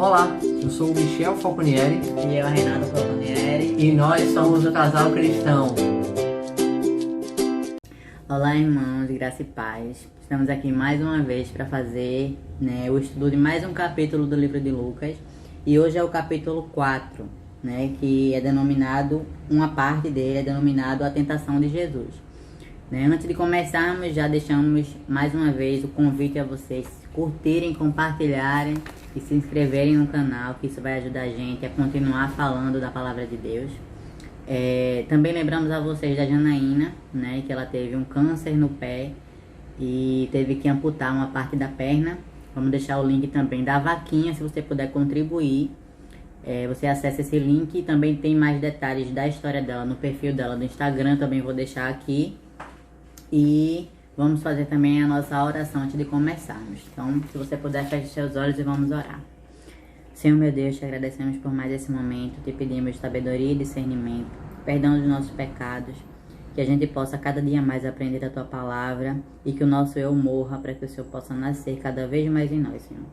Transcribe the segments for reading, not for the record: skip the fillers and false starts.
Olá, eu sou o Michel Falconieri E eu, Renato Falconieri. e nós somos o Casal Cristão. Olá, irmãos, graça e paz. Estamos aqui mais uma vez para fazer o estudo de mais um capítulo do livro de Lucas. E hoje é o capítulo 4, que é denominado, uma parte dele é denominado a tentação de Jesus. Antes de começarmos, já deixamos mais uma vez o convite a vocês curtirem, compartilharem e se inscreverem no canal, que isso vai ajudar a gente a continuar falando da palavra de Deus. Também lembramos a vocês da Janaína, que ela teve um câncer no pé e teve que amputar uma parte da perna. Vamos deixar o link também da vaquinha, se você puder contribuir. Você acessa esse link e também tem mais detalhes da história dela no perfil dela do Instagram, também vou deixar aqui. E vamos fazer também a nossa oração antes de começarmos. Então, se você puder, feche seus olhos e vamos orar. Senhor meu Deus, te agradecemos por mais esse momento, te pedimos sabedoria e discernimento, perdão dos nossos pecados, que a gente possa cada dia mais aprender a tua palavra e que o nosso eu morra para que o Senhor possa nascer cada vez mais em nós, Senhor.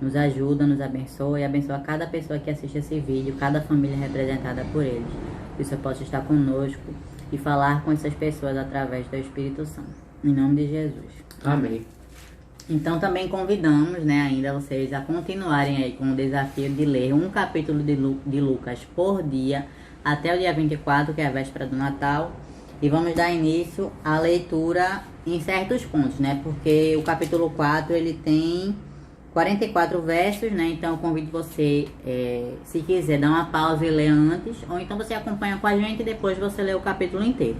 Nos ajuda, nos abençoa e abençoa cada pessoa que assiste esse vídeo, cada família representada por eles. Que o Senhor possa estar conosco e falar com essas pessoas através do Espírito Santo. Em nome de Jesus. Amém. Então também convidamos, ainda vocês a continuarem aí com o desafio de ler um capítulo de Lucas por dia, até o dia 24, que é a véspera do Natal. E vamos dar início à leitura em certos pontos, porque o capítulo 4, ele tem 44 versos, então eu convido você, se quiser, dar uma pausa e ler antes, ou então você acompanha com a gente e depois você lê o capítulo inteiro,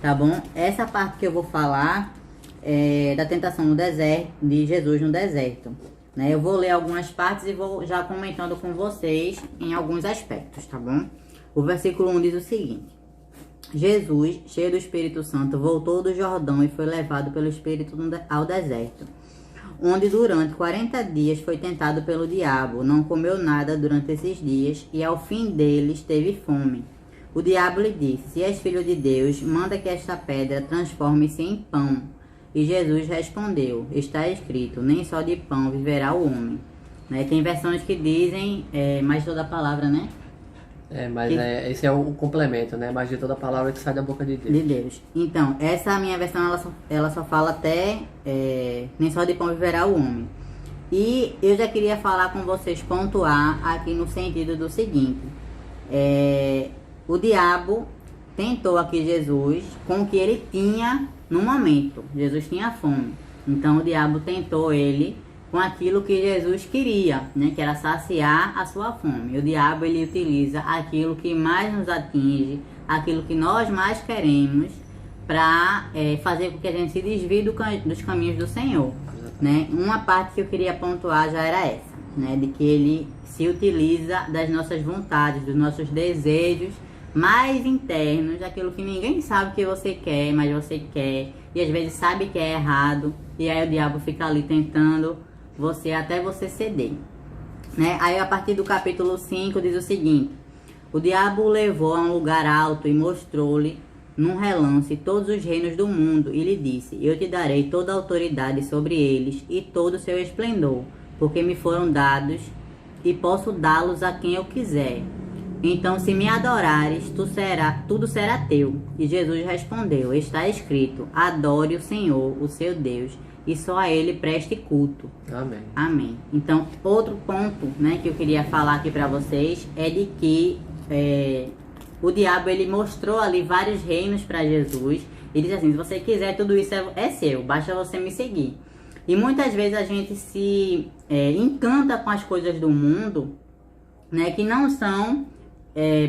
tá bom? Essa parte que eu vou falar é da tentação no deserto, de Jesus no deserto, Eu vou ler algumas partes e vou já comentando com vocês em alguns aspectos, tá bom? O versículo 1 diz o seguinte: Jesus, cheio do Espírito Santo, voltou do Jordão e foi levado pelo Espírito ao deserto, onde durante 40 dias foi tentado pelo diabo. Não comeu nada durante esses dias e ao fim deles teve fome. O diabo lhe disse: se és filho de Deus, manda que esta pedra transforme-se em pão. E Jesus respondeu: está escrito, nem só de pão viverá o homem. Tem versões que dizem, mais toda a palavra, Esse é o complemento, mais de toda a palavra que sai da boca de Deus. De Deus. Então, essa minha versão, ela só fala até nem só de pão viverá o homem. E eu já queria falar com vocês, pontuar aqui no sentido do seguinte: o diabo tentou aqui Jesus com o que ele tinha no momento. Jesus tinha fome. Então o diabo tentou ele com aquilo que Jesus queria, que era saciar a sua fome. O diabo, ele utiliza aquilo que mais nos atinge, aquilo que nós mais queremos, para fazer com que a gente se desvie dos caminhos do Senhor. Uma parte que eu queria pontuar já era essa, de que ele se utiliza das nossas vontades, dos nossos desejos mais internos, aquilo que ninguém sabe que você quer, mas você quer, e às vezes sabe que é errado, e aí o diabo fica ali tentando você até você ceder. Aí a partir do capítulo 5 diz o seguinte: o diabo o levou a um lugar alto e mostrou-lhe num relance todos os reinos do mundo e lhe disse: eu te darei toda a autoridade sobre eles e todo o seu esplendor, porque me foram dados e posso dá-los a quem eu quiser. Então, se me adorares, tudo será teu. E Jesus respondeu: está escrito, adore o Senhor, o seu Deus, e só a ele preste culto. Amém. Amém. Então, outro ponto, que eu queria falar aqui para vocês é de que o diabo, ele mostrou ali vários reinos para Jesus e disse assim: se você quiser, tudo isso é seu, basta você me seguir. E muitas vezes a gente se encanta com as coisas do mundo, que não são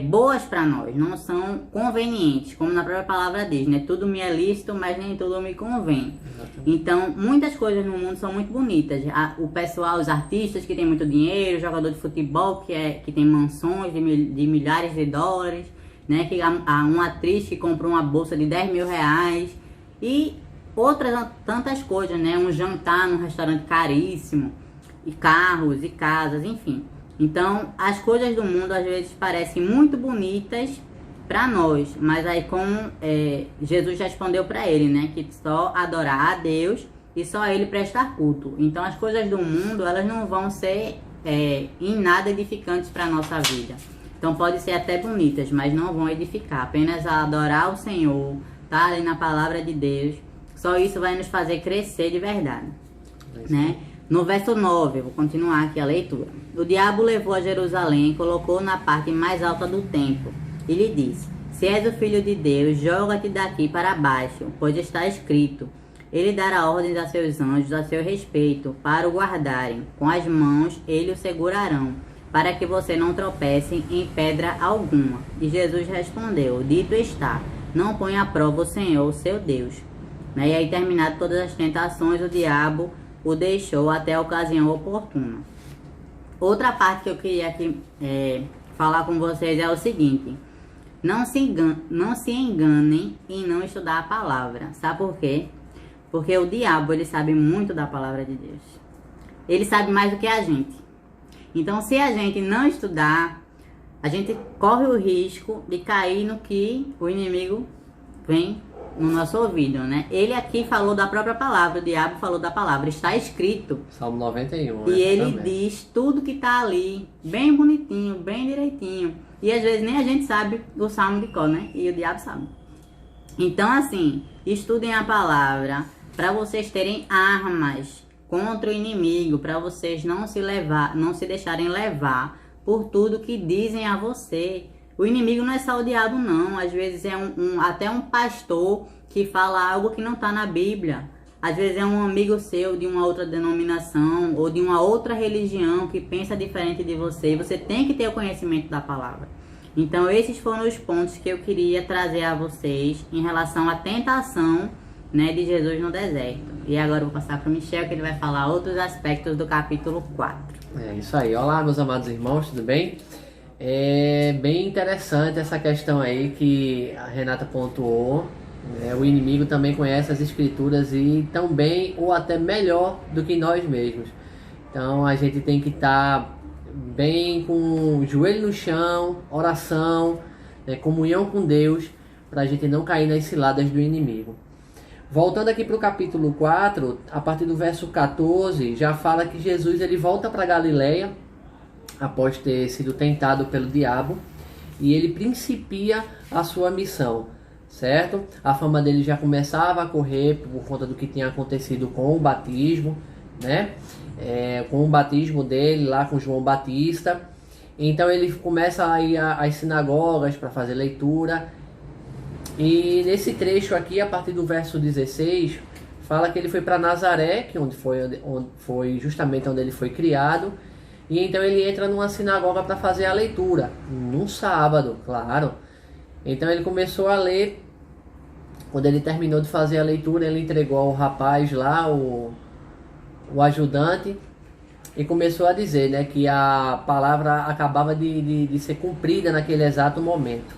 boas para nós, não são convenientes, como na própria palavra diz, tudo me é lícito, mas nem tudo me convém. Exatamente. Então, muitas coisas no mundo são muito bonitas. O pessoal, os artistas que tem muito dinheiro, jogador de futebol que tem mansões de milhares de dólares, que há uma atriz que comprou uma bolsa de 10 mil reais e outras tantas coisas, um jantar num restaurante caríssimo, e carros e casas, enfim. Então, as coisas do mundo às vezes parecem muito bonitas para nós, mas aí como Jesus respondeu para ele, que só adorar a Deus e só a ele prestar culto. Então, as coisas do mundo, elas não vão ser em nada edificantes para a nossa vida. Então pode ser até bonitas, mas não vão edificar. Apenas a adorar o Senhor, tá ali na palavra de Deus. Só isso vai nos fazer crescer de verdade, né? No verso 9, eu vou continuar aqui a leitura. O diabo levou a Jerusalém, colocou na parte mais alta do templo e lhe disse: se és o filho de Deus, joga-te daqui para baixo, pois está escrito: ele dará ordens a seus anjos a seu respeito, para o guardarem. Com as mãos ele o segurarão, para que você não tropece em pedra alguma. E Jesus respondeu: dito está, não ponha à prova o Senhor, seu Deus. E aí, terminado todas as tentações, o diabo o deixou até a ocasião oportuna. Outra parte que eu queria aqui falar com vocês é o seguinte: não se enganem em não estudar a palavra. Sabe por quê? Porque o diabo, ele sabe muito da palavra de Deus. Ele sabe mais do que a gente. Então, se a gente não estudar, a gente corre o risco de cair no que o inimigo vem no nosso ouvido, né? Ele aqui falou da própria palavra, o diabo falou da palavra, está escrito. Salmo 91. E ele diz tudo que está ali, bem bonitinho, bem direitinho. E às vezes nem a gente sabe o salmo de cor, né? E o diabo sabe. Então, assim, estudem a palavra para vocês terem armas contra o inimigo, para vocês não se deixarem levar por tudo que dizem a você. O inimigo não é só o diabo, não. Às vezes é até um pastor que fala algo que não está na Bíblia. Às vezes é um amigo seu de uma outra denominação ou de uma outra religião que pensa diferente de você. E você tem que ter o conhecimento da palavra. Então, esses foram os pontos que eu queria trazer a vocês em relação à tentação, né, de Jesus no deserto. E agora eu vou passar para o Michel, que ele vai falar outros aspectos do capítulo 4. É isso aí. Olá, meus amados irmãos, tudo bem? É bem interessante essa questão aí que a Renata pontuou. O inimigo também conhece as escrituras e tão bem ou até melhor do que nós mesmos. Então a gente tem que estar bem com o joelho no chão, oração, comunhão com Deus, para a gente não cair nas ciladas do inimigo. Voltando aqui para o capítulo 4, a partir do verso 14, já fala que Jesus ele volta para Galileia após ter sido tentado pelo diabo, e ele principia a sua missão, certo? A fama dele já começava a correr por conta do que tinha acontecido com o batismo, né? Com o batismo dele lá com João Batista. Então ele começa a ir às sinagogas para fazer leitura, e nesse trecho aqui, a partir do verso 16, fala que ele foi para Nazaré, que onde foi justamente onde ele foi criado. E então ele entra numa sinagoga para fazer a leitura, num sábado, claro. Então ele começou a ler. Quando ele terminou de fazer a leitura, ele entregou ao rapaz lá, o ajudante, e começou a dizer, né, que a palavra acabava de ser cumprida naquele exato momento.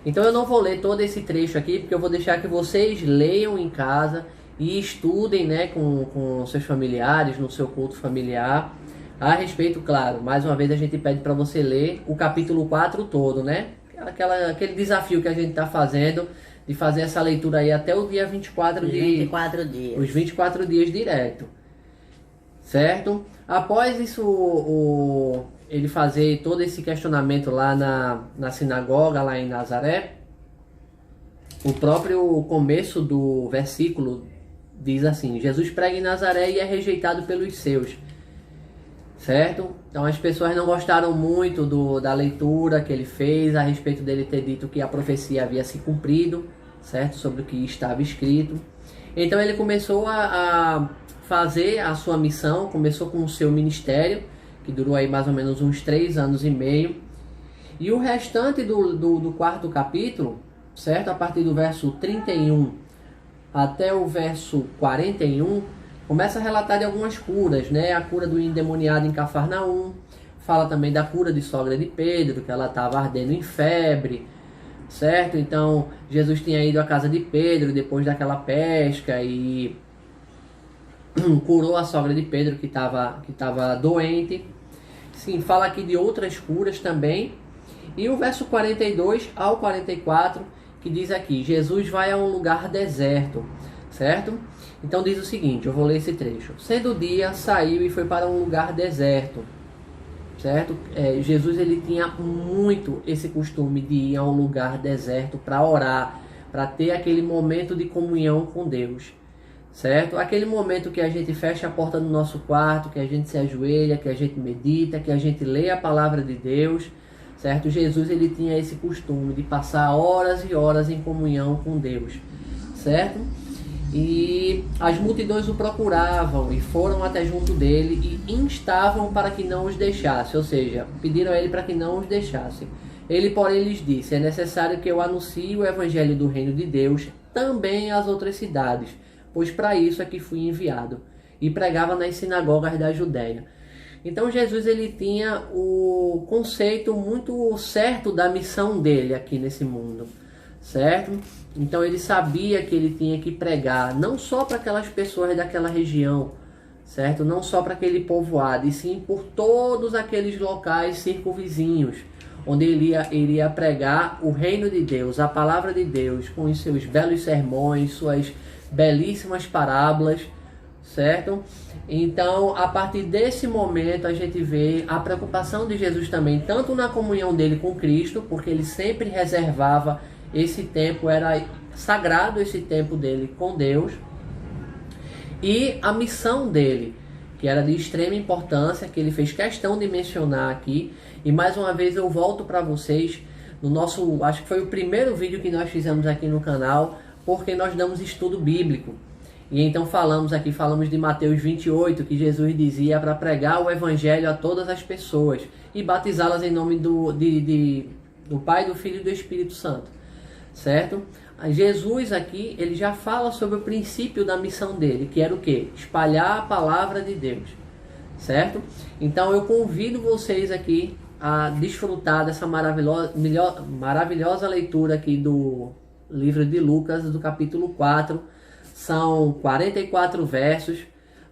Então eu não vou ler todo esse trecho aqui, porque eu vou deixar que vocês leiam em casa e estudem, né, com seus familiares, no seu culto familiar. A respeito, claro, mais uma vez a gente pede para você ler o capítulo 4 todo, né? Aquele desafio que a gente está fazendo, de fazer essa leitura aí até o dia 24 Os 24 dias. Os 24 dias direto. Certo? Após isso, ele fazer todo esse questionamento lá na sinagoga, lá em Nazaré, o próprio começo do versículo diz assim: Jesus prega em Nazaré e é rejeitado pelos seus. Certo? Então as pessoas não gostaram muito da leitura que ele fez a respeito dele ter dito que a profecia havia se cumprido, certo? Sobre o que estava escrito. Então ele começou a fazer a sua missão, começou com o seu ministério, que durou aí mais ou menos uns 3 anos e meio. E o restante do quarto capítulo, certo? A partir do verso 31 até o verso 41, começa a relatar de algumas curas, né? A cura do endemoniado em Cafarnaum, fala também da cura de sogra de Pedro, que ela estava ardendo em febre, certo? Então Jesus tinha ido à casa de Pedro depois daquela pesca e curou a sogra de Pedro que estava doente. Sim, fala aqui de outras curas também. E o verso 42 ao 44, que diz aqui: Jesus vai a um lugar deserto, certo? Então diz o seguinte, eu vou ler esse trecho. Sendo o dia, saiu e foi para um lugar deserto. certo? Jesus ele tinha muito esse costume de ir a um lugar deserto para orar, para ter aquele momento de comunhão com Deus, certo? Aquele momento que a gente fecha a porta do nosso quarto, que a gente se ajoelha, que a gente medita, que a gente lê a palavra de Deus, certo? Jesus ele tinha esse costume de passar horas e horas em comunhão com Deus, certo? E as multidões o procuravam e foram até junto dele e instavam para que não os deixasse, ou seja, pediram a ele para que não os deixasse. Ele, porém, lhes disse: é necessário que eu anuncie o evangelho do reino de Deus também às outras cidades, pois para isso é que fui enviado. E pregava nas sinagogas da Judéia. Então Jesus ele tinha o conceito muito certo da missão dele aqui nesse mundo, certo? Então ele sabia que ele tinha que pregar não só para aquelas pessoas daquela região, certo? Não só para aquele povoado, e sim por todos aqueles locais circunvizinhos, onde ele iria pregar o reino de Deus, a palavra de Deus, com os seus belos sermões, suas belíssimas parábolas, certo? Então, a partir desse momento, a gente vê a preocupação de Jesus também, tanto na comunhão dele com Cristo, porque ele sempre reservava esse tempo, era sagrado esse tempo dele com Deus, e a missão dele, que era de extrema importância, que ele fez questão de mencionar aqui. E mais uma vez eu volto para vocês no nosso, acho que foi o primeiro vídeo que nós fizemos aqui no canal, porque nós damos estudo bíblico. E então falamos de Mateus 28, que Jesus dizia para pregar o evangelho a todas as pessoas e batizá-las em nome do Pai, do Filho e do Espírito Santo, certo? Jesus aqui, ele já fala sobre o princípio da missão dele, que era o quê? Espalhar a palavra de Deus, certo? Então eu convido vocês aqui a desfrutar dessa maravilhosa leitura aqui do livro de Lucas, do capítulo 4. São 44 versos,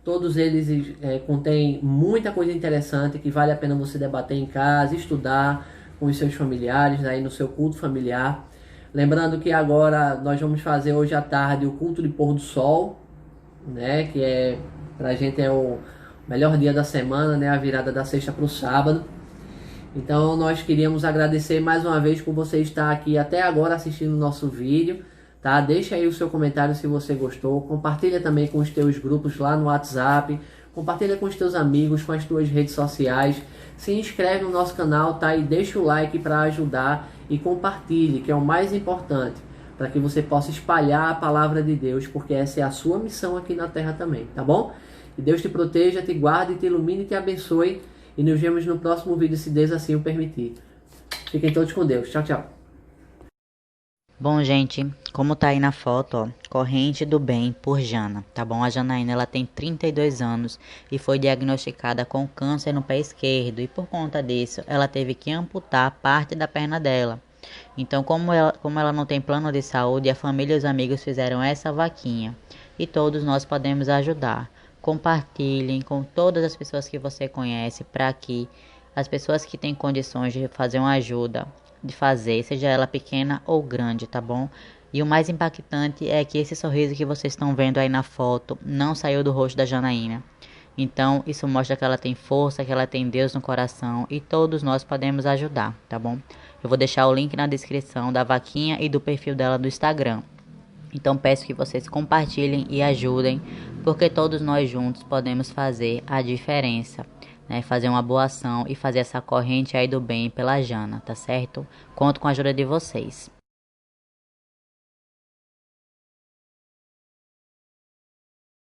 todos eles contêm muita coisa interessante que vale a pena você debater em casa, estudar com os seus familiares, aí no seu culto familiar. Lembrando que agora nós vamos fazer hoje à tarde o culto de pôr do sol, né, que pra gente é o melhor dia da semana, né, a virada da sexta para o sábado. Então nós queríamos agradecer mais uma vez por você estar aqui até agora assistindo o nosso vídeo. Tá? Deixa aí o seu comentário se você gostou, compartilha também com os teus grupos lá no WhatsApp, compartilha com os teus amigos, com as tuas redes sociais, se inscreve no nosso canal, tá? E deixa o like para ajudar e compartilhe, que é o mais importante, para que você possa espalhar a palavra de Deus, porque essa é a sua missão aqui na terra também, tá bom? Que Deus te proteja, te guarde, te ilumine e te abençoe, e nos vemos no próximo vídeo, se Deus assim o permitir. Fiquem todos com Deus. Tchau, tchau. Bom, gente, como tá aí na foto, ó, Corrente do Bem por Jana, tá bom? A Janaína, ela tem 32 anos e foi diagnosticada com câncer no pé esquerdo e por conta disso, ela teve que amputar parte da perna dela. Então, como ela não tem plano de saúde, a família e os amigos fizeram essa vaquinha e todos nós podemos ajudar. Compartilhem com todas as pessoas que você conhece para que as pessoas que têm condições de fazer uma ajuda de fazer, seja ela pequena ou grande, tá bom? E o mais impactante é que esse sorriso que vocês estão vendo aí na foto não saiu do rosto da Janaína. Então, isso mostra que ela tem força, que ela tem Deus no coração e todos nós podemos ajudar, tá bom? Eu vou deixar o link na descrição da vaquinha e do perfil dela do Instagram. Então, peço que vocês compartilhem e ajudem, porque todos nós juntos podemos fazer a diferença. Né, fazer uma boa ação e fazer essa corrente aí do bem pela Jana, tá certo? Conto com a ajuda de vocês.